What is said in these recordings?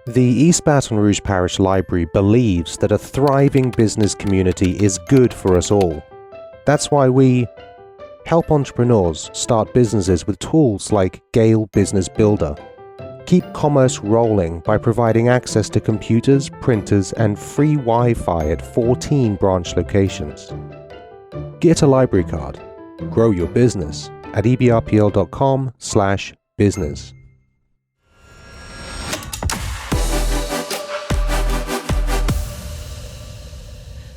The East Baton Rouge Parish Library believes that a thriving business community is good for us all. That's why we help entrepreneurs start businesses with tools like Gale Business Builder. Keep commerce rolling by providing access to computers, printers, and free Wi-Fi at 14 branch locations. Get a library card. Grow your business at ebrpl.com/business.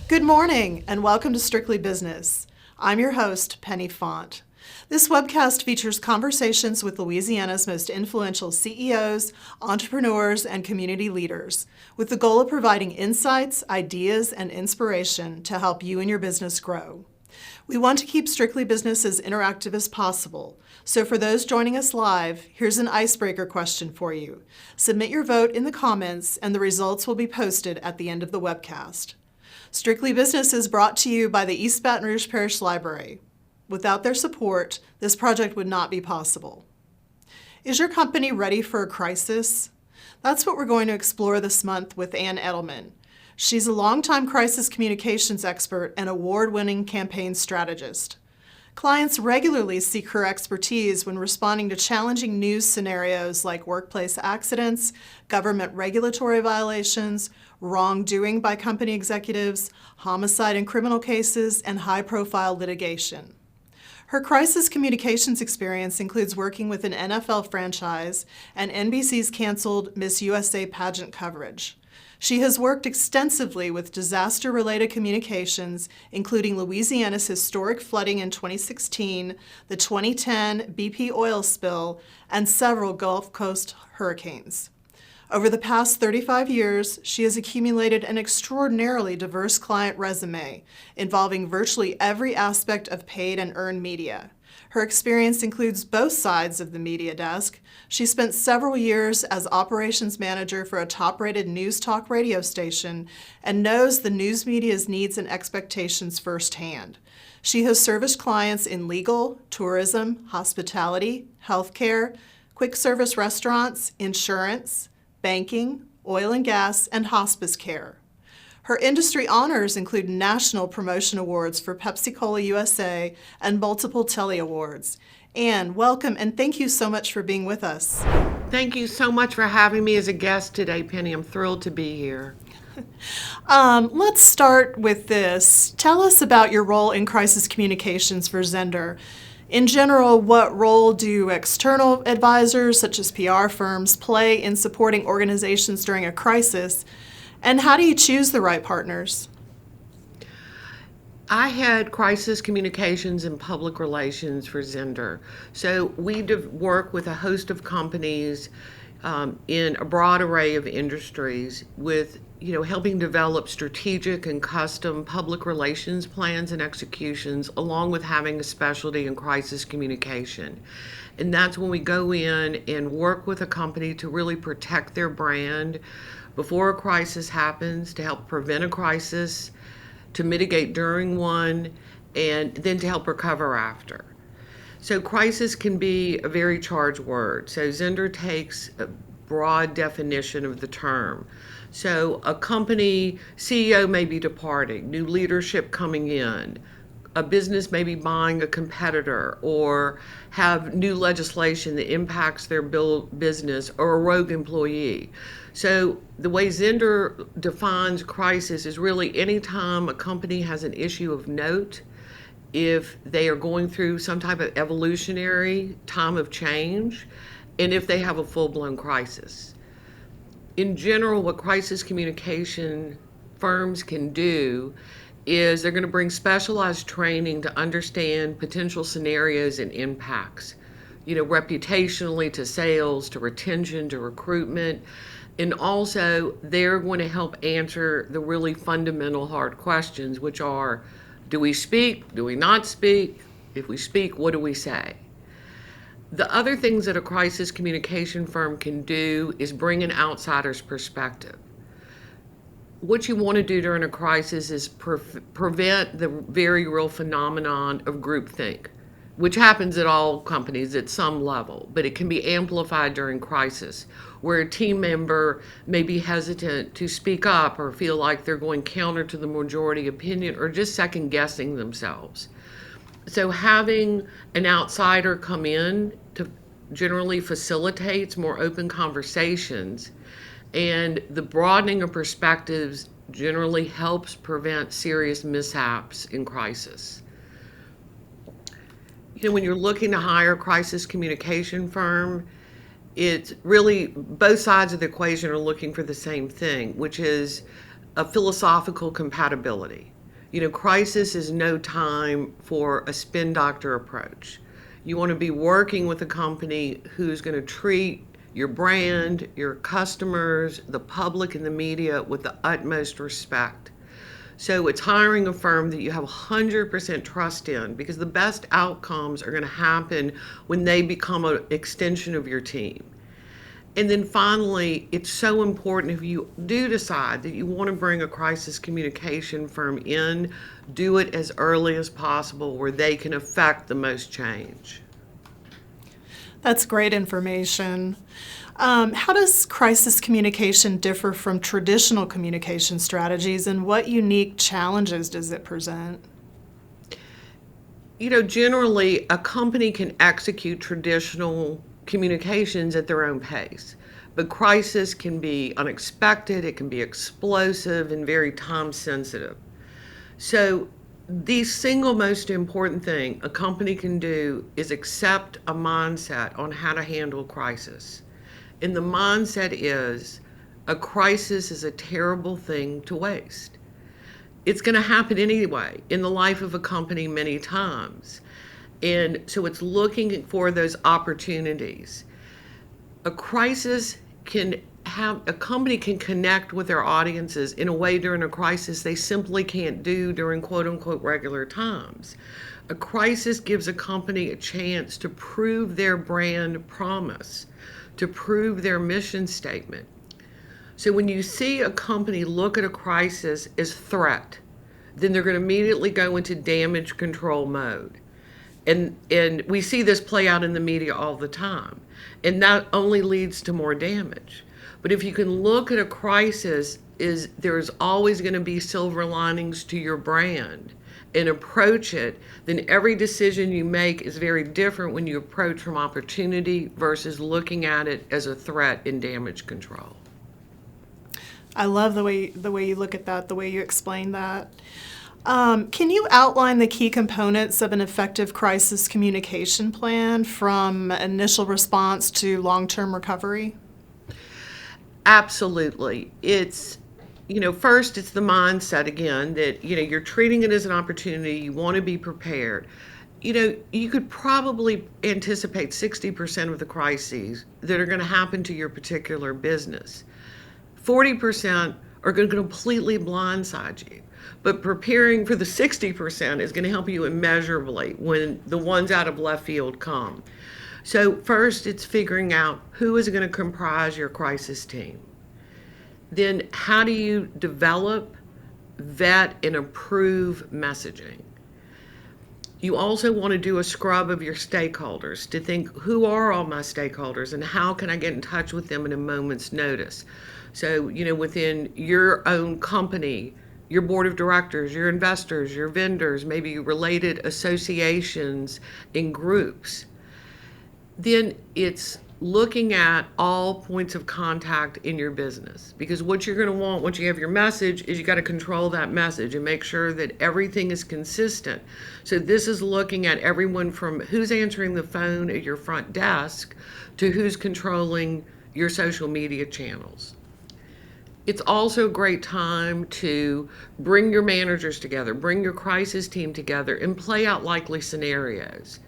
Good morning and welcome to Strictly Business. I'm your host, Penny Font. This webcast features conversations with Louisiana's most influential CEOs, entrepreneurs, and community leaders, with the goal of providing insights, ideas, and inspiration to help you and your business grow. We want to keep Strictly Business as interactive as possible, so for those joining us live, here's an icebreaker question for you. Submit your vote in the comments, and the results will be posted at the end of the webcast. Strictly Business is brought to you by the East Baton Rouge Parish Library. Without their support, this project would not be possible. Is your company ready for a crisis? That's what we're going to explore this month with Ann Edelman. She's a longtime crisis communications expert and award-winning campaign strategist. Clients regularly seek her expertise when responding to challenging news scenarios like workplace accidents, government regulatory violations, wrongdoing by company executives, homicide and criminal cases, and high-profile litigation. Her crisis communications experience includes working with an NFL franchise and NBC's canceled Miss USA pageant coverage. She has worked extensively with disaster-related communications, including Louisiana's historic flooding in 2016, the 2010 BP oil spill, and several Gulf Coast hurricanes. Over the past 35 years, she has accumulated an extraordinarily diverse client resume involving virtually every aspect of paid and earned media. Her experience includes both sides of the media desk. She spent several years as operations manager for a top-rated news talk radio station and knows the news media's needs and expectations firsthand. She has serviced clients in legal, tourism, hospitality, healthcare, quick service restaurants, insurance, banking, oil and gas, and hospice care. Her industry honors include national promotion awards for Pepsi-Cola USA and multiple Telly Awards. Ann, welcome and thank you so much for being with us. Thank you so much for having me as a guest today, Penny. I'm thrilled to be here. Let's start with this. Tell us about your role in crisis communications for Zender. In general, what role do external advisors, such as PR firms, play in supporting organizations during a crisis? And how do you choose the right partners? I had crisis communications and public relations for Zender. So we work with a host of companies in a broad array of industries with, helping develop strategic and custom public relations plans and executions, along with having a specialty in crisis communication. And that's when we go in and work with a company to really protect their brand before a crisis happens, to help prevent a crisis, to mitigate during one, and then to help recover after. So crisis can be a very charged word. So Zender takes a broad definition of the term. So a company CEO may be departing, new leadership coming in, a business may be buying a competitor or have new legislation that impacts their business, or a rogue employee. So the way Zender defines crisis is really any time a company has an issue of note, if they are going through some type of evolutionary time of change, and if they have a full-blown crisis. In general, what crisis communication firms can do is they're going to bring specialized training to understand potential scenarios and impacts, reputationally, to sales, to retention, to recruitment. And also they're going to help answer the really fundamental hard questions, which are, do we speak? Do we not speak? If we speak, what do we say? The other things that a crisis communication firm can do is bring an outsider's perspective. What you want to do during a crisis is prevent the very real phenomenon of groupthink. which happens at all companies at some level, but it can be amplified during crisis, where a team member may be hesitant to speak up or feel like they're going counter to the majority opinion or just second guessing themselves. So having an outsider come in to generally facilitates more open conversations, and the broadening of perspectives generally helps prevent serious mishaps in crisis. When you're looking to hire a crisis communication firm, it's really both sides of the equation are looking for the same thing, which is a philosophical compatibility. Crisis is no time for a spin doctor approach. You want to be working with a company who's going to treat your brand, your customers, the public, and the media with the utmost respect. So it's hiring a firm that you have 100% trust in, because the best outcomes are going to happen when they become an extension of your team. And then finally, it's so important, if you do decide that you want to bring a crisis communication firm in, do it as early as possible where they can affect the most change. That's great information. How does crisis communication differ from traditional communication strategies, and what unique challenges does it present? Generally, a company can execute traditional communications at their own pace, but crisis can be unexpected, it can be explosive, and very time sensitive. So the single most important thing a company can do is accept a mindset on how to handle crisis. And the mindset is, a crisis is a terrible thing to waste. It's going to happen anyway in the life of a company many times. And so it's looking for those opportunities. A crisis a company can connect with their audiences in a way during a crisis they simply can't do during quote unquote regular times. A crisis gives a company a chance to prove their brand promise, to prove their mission statement. So when you see a company look at a crisis as threat, then they're going to immediately go into damage control mode. And we see this play out in the media all the time. And that only leads to more damage. But if you can look at a crisis, there's always going to be silver linings to your brand, and approach it, then every decision you make is very different when you approach from opportunity versus looking at it as a threat in damage control. I love the way you look at that, the way you explain that. Can you outline the key components of an effective crisis communication plan, from initial response to long-term recovery? Absolutely. It's first, it's the mindset again that, you're treating it as an opportunity. You want to be prepared. You could probably anticipate 60% of the crises that are going to happen to your particular business. 40% are going to completely blindside you. But preparing for the 60% is going to help you immeasurably when the ones out of left field come. So first, it's figuring out who is going to comprise your crisis team. Then how do you develop, vet, and approve messaging? You also want to do a scrub of your stakeholders to think, who are all my stakeholders and how can I get in touch with them at a moment's notice? So, within your own company, your board of directors, your investors, your vendors, maybe related associations and groups. Then it's looking at all points of contact in your business, because what you're going to want once you have your message is you got to control that message and make sure that everything is consistent. So this is looking at everyone from who's answering the phone at your front desk to who's controlling your social media channels. It's also a great time to bring your managers together, bring your crisis team together, and play out likely scenarios.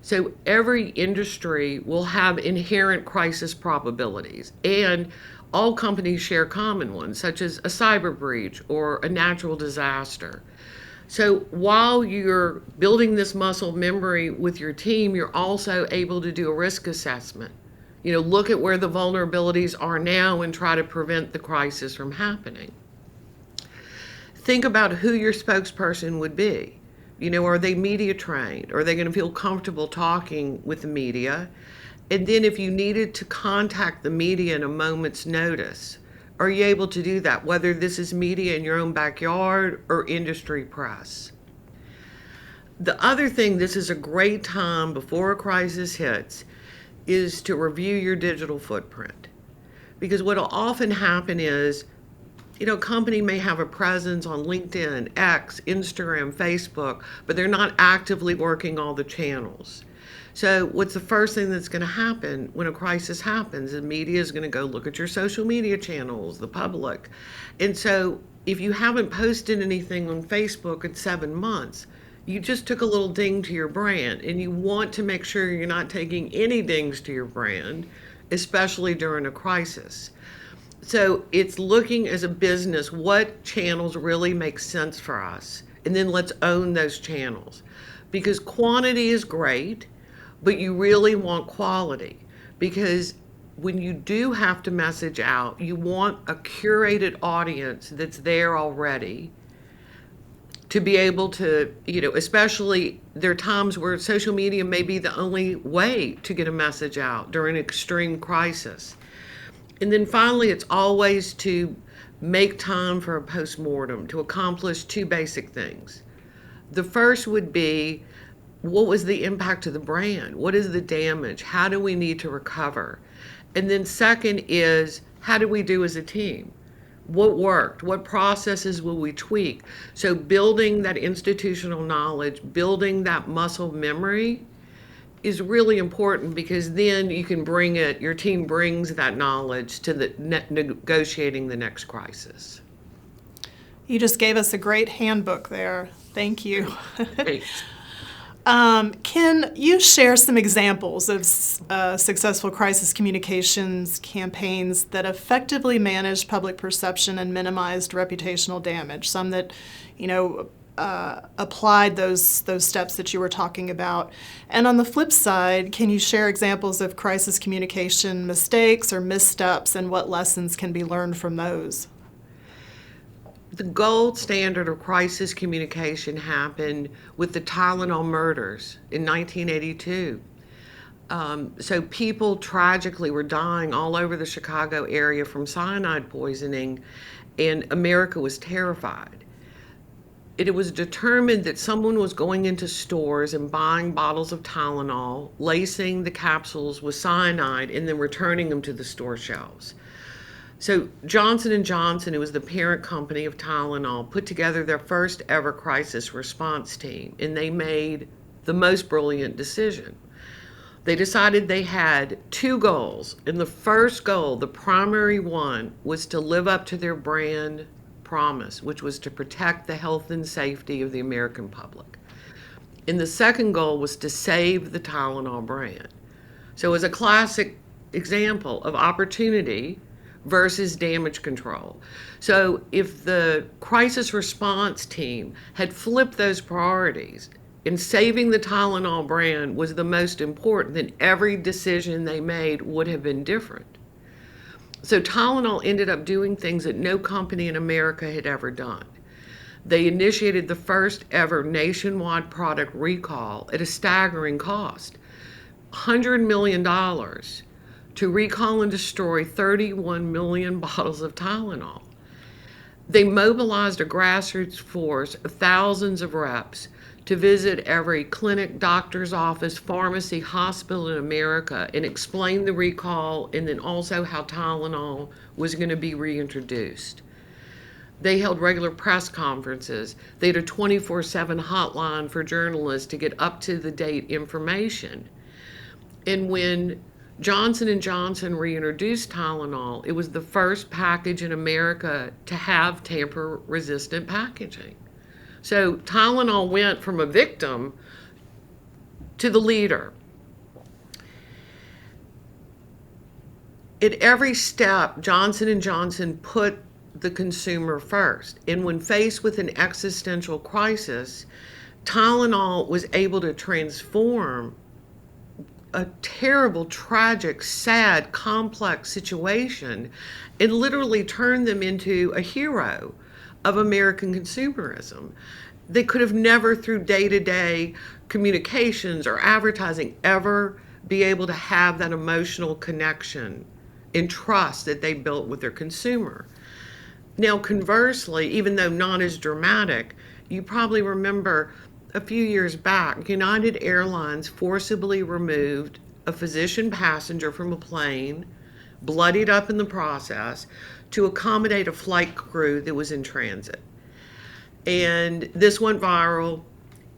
So every industry will have inherent crisis probabilities, and all companies share common ones, such as a cyber breach or a natural disaster. So while you're building this muscle memory with your team, you're also able to do a risk assessment. Look at where the vulnerabilities are now and try to prevent the crisis from happening. Think about who your spokesperson would be. Are they media trained? Are they going to feel comfortable talking with the media? And then if you needed to contact the media in a moment's notice, are you able to do that, whether this is media in your own backyard or industry press? The other thing, this is a great time before a crisis hits, is to review your digital footprint. Because what will often happen is, a company may have a presence on LinkedIn, X, Instagram, Facebook, but they're not actively working all the channels. So what's the first thing that's going to happen when a crisis happens? The media is going to go look at your social media channels, the public. And so if you haven't posted anything on Facebook in 7 months, you just took a little ding to your brand, and you want to make sure you're not taking any dings to your brand, especially during a crisis. So it's looking as a business, what channels really make sense for us, and then let's own those channels. Because quantity is great, but you really want quality. Because when you do have to message out, you want a curated audience that's there already to be able to, especially there are times where social media may be the only way to get a message out during an extreme crisis. And then finally, it's always to make time for a postmortem to accomplish 2 basic things. The first would be, what was the impact to the brand? What is the damage? How do we need to recover? And then second is, how do we do as a team? What worked? What processes will we tweak? So building that institutional knowledge, building that muscle memory is really important, because then you can bring it, your team brings that knowledge to the negotiating the next crisis. You just gave us a great handbook there. Thank you. Thanks. Can you share some examples of successful crisis communications campaigns that effectively managed public perception and minimized reputational damage? Some that, applied those steps that you were talking about. And on the flip side, can you share examples of crisis communication mistakes or missteps, and what lessons can be learned from those? The gold standard of crisis communication happened with the Tylenol murders in 1982. So people tragically were dying all over the Chicago area from cyanide poisoning, and America was terrified. It was determined that someone was going into stores and buying bottles of Tylenol, lacing the capsules with cyanide, and then returning them to the store shelves. So Johnson & Johnson, who was the parent company of Tylenol, put together their first ever crisis response team, and they made the most brilliant decision. They decided they had 2 goals, and the first goal, the primary one, was to live up to their brand promise, which was to protect the health and safety of the American public. And the second goal was to save the Tylenol brand. So it was a classic example of opportunity versus damage control. So if the crisis response team had flipped those priorities and saving the Tylenol brand was the most important, then every decision they made would have been different. So Tylenol ended up doing things that no company in America had ever done. They initiated the first ever nationwide product recall at a staggering cost, $100 million, to recall and destroy 31 million bottles of Tylenol. They mobilized a grassroots force of thousands of reps to visit every clinic, doctor's office, pharmacy, hospital in America and explain the recall, and then also how Tylenol was going to be reintroduced. They held regular press conferences. They had a 24/7 hotline for journalists to get up-to-the-date information. And when Johnson & Johnson reintroduced Tylenol, it was the first package in America to have tamper-resistant packaging. So Tylenol went from a victim to the leader. At every step, Johnson & Johnson put the consumer first. And when faced with an existential crisis, Tylenol was able to transform a terrible, tragic, sad, complex situation and literally turn them into a hero of American consumerism. They could have never, through day-to-day communications or advertising, ever be able to have that emotional connection and trust that they built with their consumer. Now, conversely, even though not as dramatic, you probably remember a few years back, United Airlines forcibly removed a physician passenger from a plane, bloodied up in the process, to accommodate a flight crew that was in transit. And this went viral,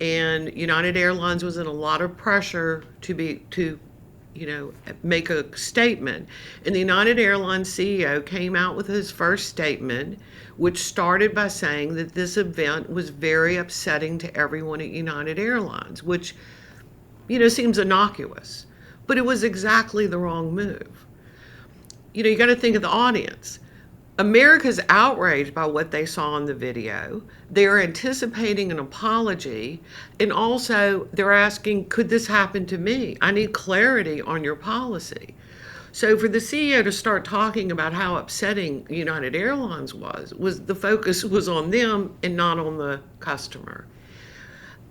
and United Airlines was in a lot of pressure to make a statement. And the United Airlines CEO came out with his first statement, which started by saying that this event was very upsetting to everyone at United Airlines, which, seems innocuous, but it was exactly the wrong move. You got to think of the audience. America's outraged by what they saw in the video. They're anticipating an apology, and also they're asking, could this happen to me? I need clarity on your policy. So for the CEO to start talking about how upsetting United Airlines was the focus was on them and not on the customer.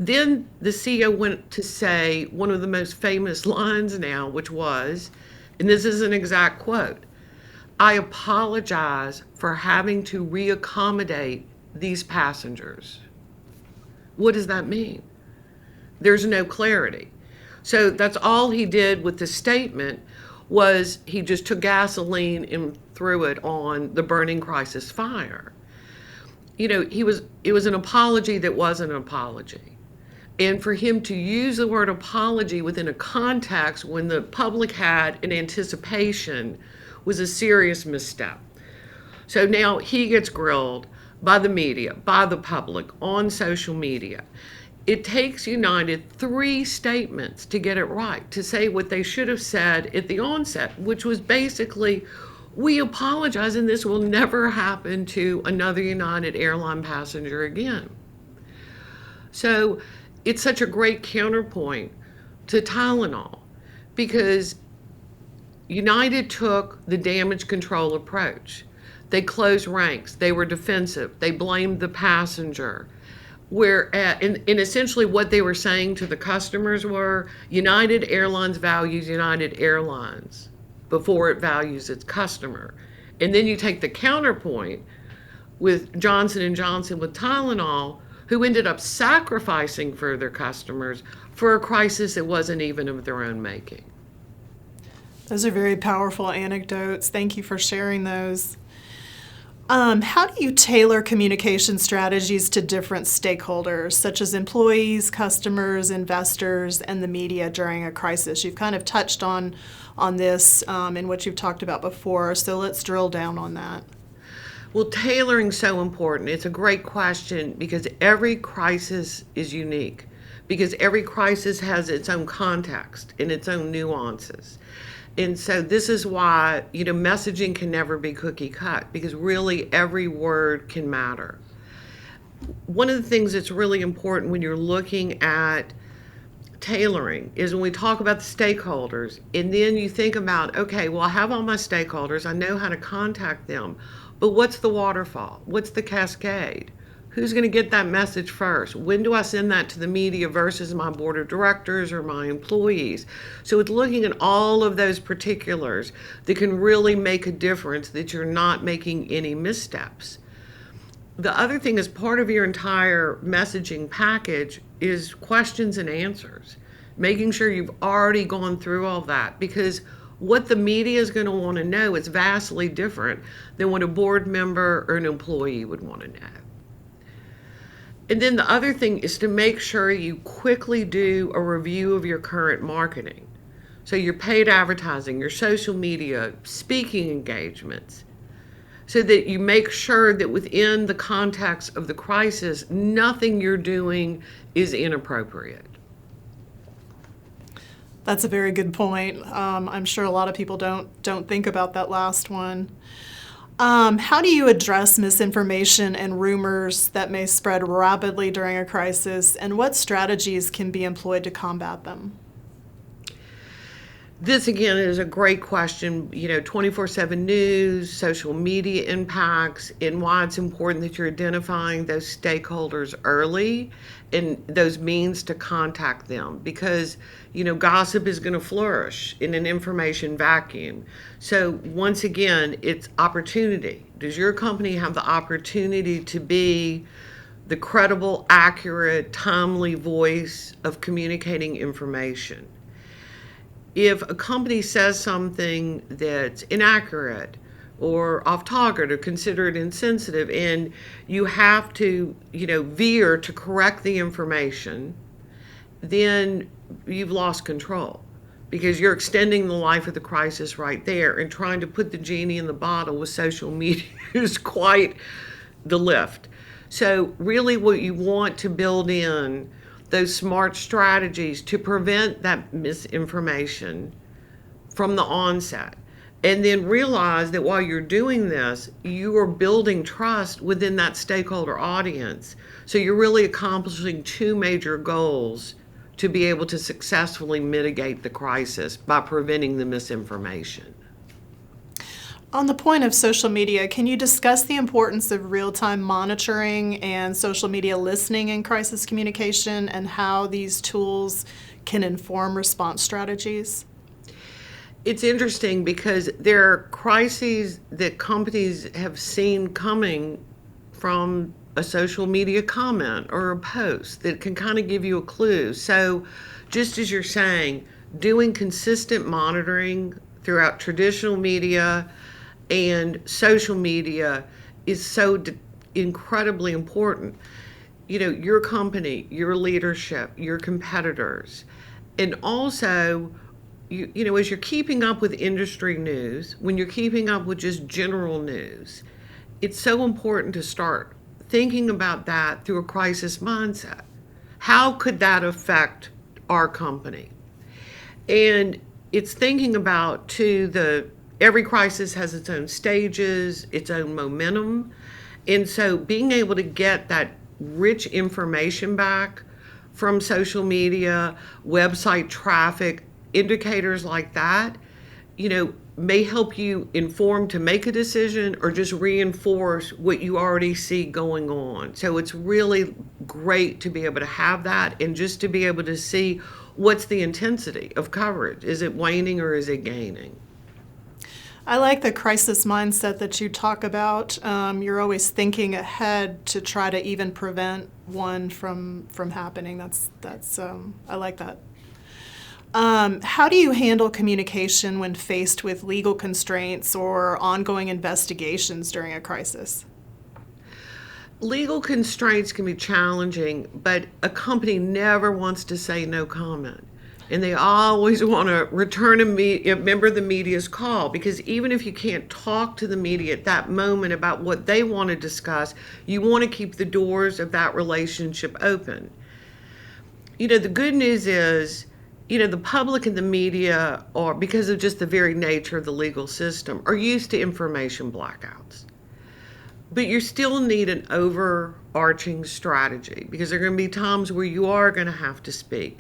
Then the CEO went to say one of the most famous lines now, which was, and this is an exact quote, "I apologize for having to reaccommodate these passengers." What does that mean? There's no clarity. So that's all he did with the statement was he just took gasoline and threw it on the burning crisis fire. It was an apology that wasn't an apology. And for him to use the word apology within a context when the public had an anticipation was a serious misstep. So now he gets grilled by the media, by the public, on social media. It takes United 3 statements to get it right, to say what they should have said at the onset, which was basically, we apologize and this will never happen to another United airline passenger again. So it's such a great counterpoint to Tylenol, because United took the damage control approach. They closed ranks. They were defensive. They blamed the passenger. And essentially what they were saying to the customers were, United Airlines values United Airlines before it values its customer. And then you take the counterpoint with Johnson & Johnson with Tylenol, who ended up sacrificing for their customers for a crisis that wasn't even of their own making. Those are very powerful anecdotes. Thank you for sharing those. How do you tailor communication strategies to different stakeholders, such as employees, customers, investors, and the media during a crisis? You've kind of touched on this in what you've talked about before, so let's drill down on that. Well, tailoring's so important. It's a great question because every crisis is unique, because every crisis has its own context and its own nuances. And so this is why, messaging can never be cookie cut, because really every word can matter. One of the things that's really important when you're looking at tailoring is when we talk about the stakeholders, and then you think about, okay, well, I have all my stakeholders, I know how to contact them, but what's the waterfall? What's the cascade? Who's going to get that message first? When do I send that to the media versus my board of directors or my employees? So it's looking at all of those particulars that can really make a difference, that you're not making any missteps. The other thing is part of your entire messaging package is questions and answers, making sure you've already gone through all that, because what the media is going to want to know is vastly different than what a board member or an employee would want to know. And then the other thing is to make sure you quickly do a review of your current marketing. So your paid advertising, your social media, speaking engagements, so that you make sure that within the context of the crisis, nothing you're doing is inappropriate. That's a very good point. I'm sure a lot of people don't think about that last one. How do you address misinformation and rumors that may spread rapidly during a crisis, and what strategies can be employed to combat them? This again is a great question. 24/7 news, social media impacts, and why it's important that you're identifying those stakeholders early and those means to contact them, because gossip is going to flourish in an information vacuum. So once again, it's opportunity. Does your company have the opportunity to be the credible, accurate, timely voice of communicating information? If a company says something that's inaccurate or off target or considered insensitive, and you have to, veer to correct the information, then you've lost control, because you're extending the life of the crisis right there, and trying to put the genie in the bottle with social media is quite the lift. So really what you want to build in those smart strategies to prevent that misinformation from the onset. And then realize that while you're doing this, you are building trust within that stakeholder audience. So you're really accomplishing two major goals to be able to successfully mitigate the crisis by preventing the misinformation. On the point of social media, can you discuss the importance of real-time monitoring and social media listening in crisis communication, and how these tools can inform response strategies? It's interesting because there are crises that companies have seen coming from a social media comment or a post that can kind of give you a clue. So just as you're saying, doing consistent monitoring throughout traditional media and social media is so incredibly important. Your company, your leadership, your competitors, and also, as you're keeping up with industry news, when you're keeping up with just general news, it's so important to start thinking about that through a crisis mindset. How could that affect our company? And it's thinking about, too, every crisis has its own stages, its own momentum. And so being able to get that rich information back from social media, website traffic, indicators like that, may help you inform to make a decision or just reinforce what you already see going on. So it's really great to be able to have that, and just to be able to see what's the intensity of coverage. Is it waning or is it gaining? I like the crisis mindset that you talk about. You're always thinking ahead to try to even prevent one from happening. I like that. How do you handle communication when faced with legal constraints or ongoing investigations during a crisis? Legal constraints can be challenging, but a company never wants to say no comment. And they always want to return a member of the media's call, because even if you can't talk to the media at that moment about what they want to discuss, you want to keep the doors of that relationship open. The good news is, the public and the media are, because of just the very nature of the legal system, are used to information blackouts. But you still need an overarching strategy, because there are going to be times where you are going to have to speak.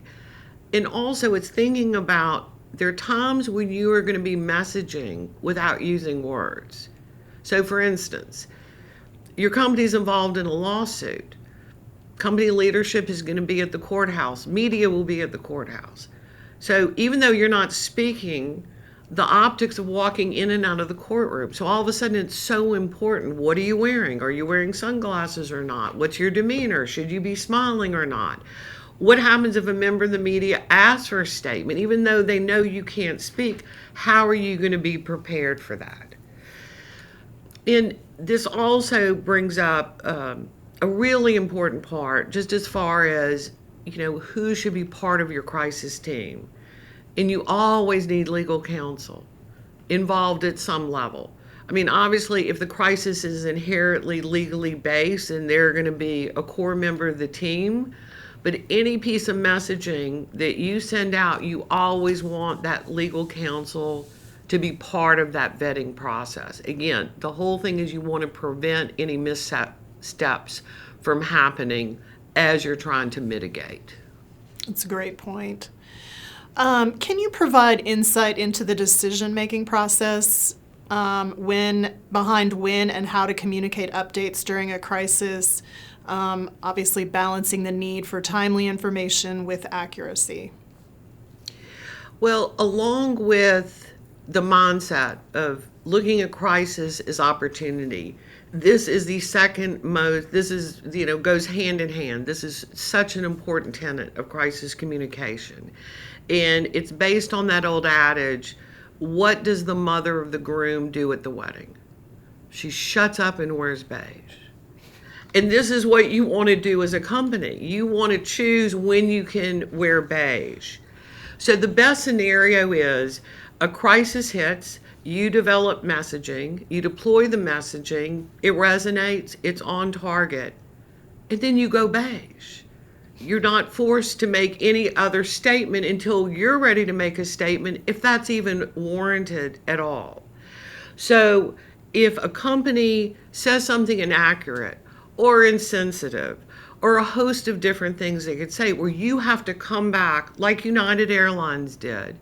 And also, it's thinking about, there are times when you are going to be messaging without using words. So for instance, your company's involved in a lawsuit. Company leadership is going to be at the courthouse. Media will be at the courthouse. So even though you're not speaking, the optics of walking in and out of the courtroom. So all of a sudden it's so important. What are you wearing? Are you wearing sunglasses or not? What's your demeanor? Should you be smiling or not? What happens if a member of the media asks for a statement? Even though they know you can't speak, how are you going to be prepared for that? And this also brings up a really important part, just as far as, who should be part of your crisis team. And you always need legal counsel involved at some level. I mean, obviously, if the crisis is inherently legally based, and they're going to be a core member of the team, but any piece of messaging that you send out, you always want that legal counsel to be part of that vetting process. Again, the whole thing is you want to prevent any missteps from happening as you're trying to mitigate. That's a great point. Can you provide insight into the decision-making process behind when and how to communicate updates during a crisis, obviously balancing the need for timely information with accuracy? Well, along with the mindset of looking at crisis as opportunity, this is the second most, this is, goes hand in hand. This is such an important tenet of crisis communication. And it's based on that old adage, what does the mother of the groom do at the wedding? She shuts up and wears beige. And this is what you want to do as a company. You want to choose when you can wear beige. So the best scenario is a crisis hits, you develop messaging, you deploy the messaging, it resonates, it's on target, and then you go beige. You're not forced to make any other statement until you're ready to make a statement, if that's even warranted at all. So if a company says something inaccurate or insensitive, or a host of different things they could say, where you have to come back like United Airlines did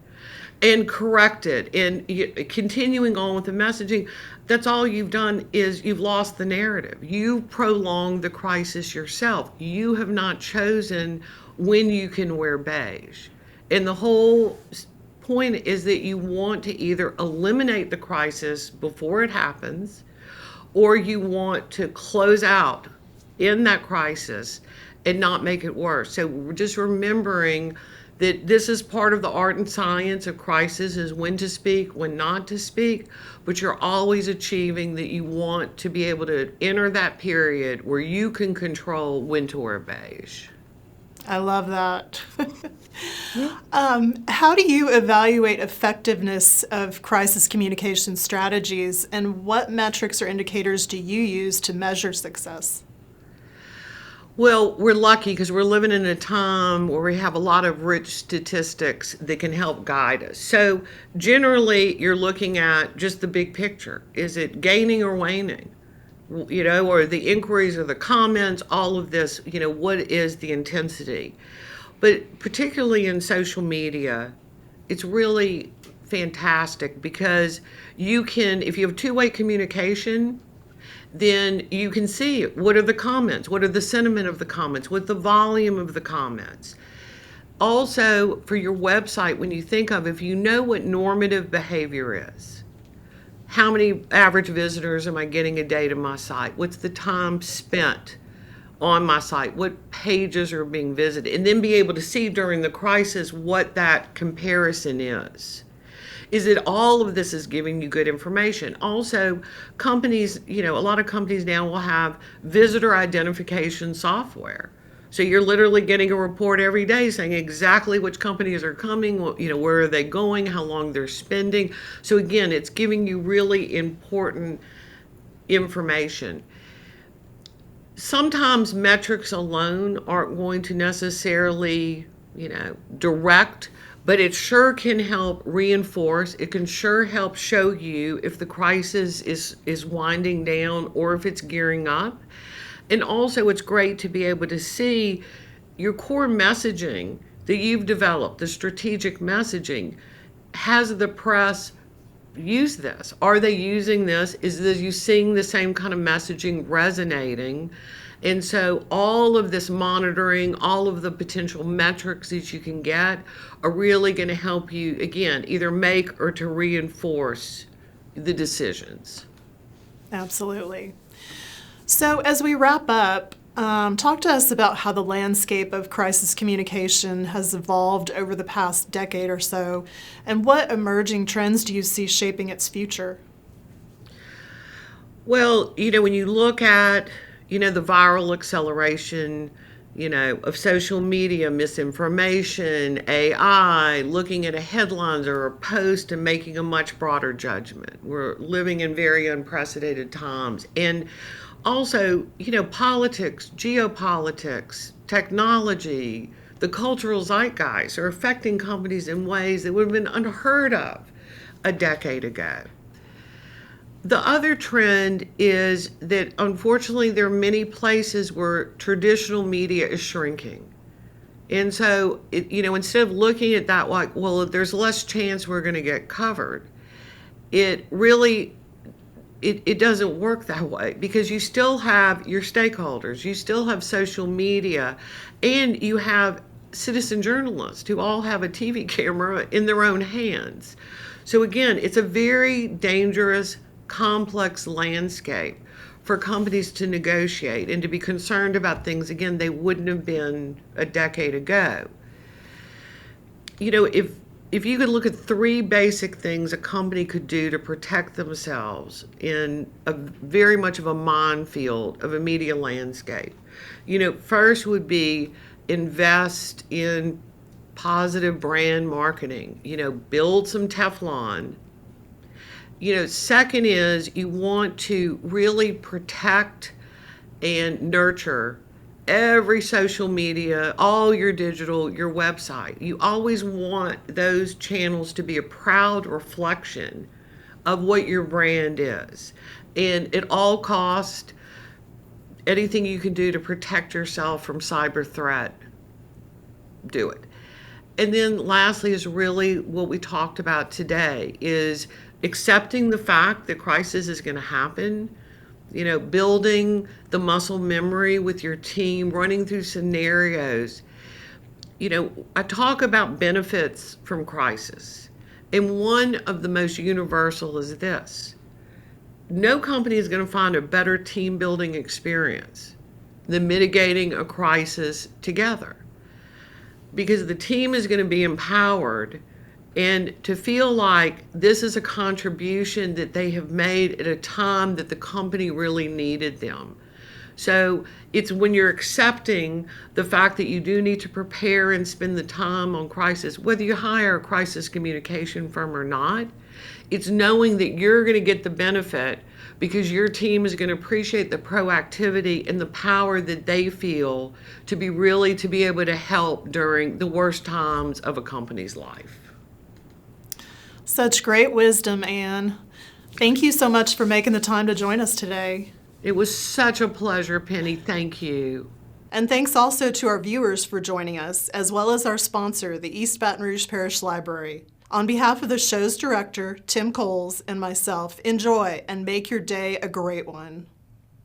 and correct it and continuing on with the messaging, that's all you've done is you've lost the narrative. You've prolonged the crisis yourself. You have not chosen when you can wear beige. And the whole point is that you want to either eliminate the crisis before it happens, or you want to close out in that crisis and not make it worse. So we're just remembering that this is part of the art and science of crisis, is when to speak, when not to speak, but you're always achieving that you want to be able to enter that period where you can control when to wear beige. I love that. How do you evaluate effectiveness of crisis communication strategies, and what metrics or indicators do you use to measure success? Well, we're lucky because we're living in a time where we have a lot of rich statistics that can help guide us. So generally, you're looking at just the big picture. Is it gaining or waning? Or the inquiries or the comments, all of this, what is the intensity? But particularly in social media, it's really fantastic because you can, if you have two-way communication, then you can see what are the comments, what are the sentiment of the comments, what the volume of the comments. Also, for your website, when you think of, if you know what normative behavior is, how many average visitors am I getting a day to my site? What's the time spent on my site? What pages are being visited? And then be able to see during the crisis what that comparison is. Is it all of this is giving you good information? Also, companies, a lot of companies now will have visitor identification software. So you're literally getting a report every day saying exactly which companies are coming, where are they going, how long they're spending. So again, it's giving you really important information. Sometimes metrics alone aren't going to necessarily, direct, but it sure can help reinforce. It can sure help show you if the crisis is winding down or if it's gearing up. And also it's great to be able to see your core messaging that you've developed, the strategic messaging. Has the press used this? Are they using this? Is you seeing the same kind of messaging resonating? And so all of this monitoring, all of the potential metrics that you can get are really going to help you, again, either make or to reinforce the decisions. Absolutely. So as we wrap up, talk to us about how the landscape of crisis communication has evolved over the past decade or so, and what emerging trends do you see shaping its future? Well, when you look at, the viral acceleration, of social media, misinformation, AI, looking at a headlines or a post and making a much broader judgment. We're living in very unprecedented times. And also, politics, geopolitics, technology, the cultural zeitgeist are affecting companies in ways that would have been unheard of a decade ago. The other trend is that unfortunately there are many places where traditional media is shrinking. And so, instead of looking at that like, well, there's less chance we're going to get covered, it really it doesn't work that way, because you still have your stakeholders, you still have social media, and you have citizen journalists who all have a TV camera in their own hands. So again, it's a very dangerous, complex landscape for companies to negotiate and to be concerned about things, again, they wouldn't have been a decade ago. If you could look at three basic things a company could do to protect themselves in a very much of a minefield of a media landscape, first would be invest in positive brand marketing, build some Teflon. Second is you want to really protect and nurture every social media, all your digital, your website. You always want those channels to be a proud reflection of what your brand is. And at all cost, anything you can do to protect yourself from cyber threat, do it. And then lastly is really what we talked about today, is accepting the fact that crisis is going to happen, building the muscle memory with your team, running through scenarios. I talk about benefits from crisis, and one of the most universal is this: no company is going to find a better team building experience than mitigating a crisis together, because the team is going to be empowered and to feel like this is a contribution that they have made at a time that the company really needed them. So it's when you're accepting the fact that you do need to prepare and spend the time on crisis, whether you hire a crisis communication firm or not, it's knowing that you're going to get the benefit because your team is going to appreciate the proactivity and the power that they feel to be able to help during the worst times of a company's life. Such great wisdom, Anne. Thank you so much for making the time to join us today. It was such a pleasure, Penny. Thank you. And thanks also to our viewers for joining us, as well as our sponsor, the East Baton Rouge Parish Library. On behalf of the show's director, Tim Coles, and myself, enjoy and make your day a great one.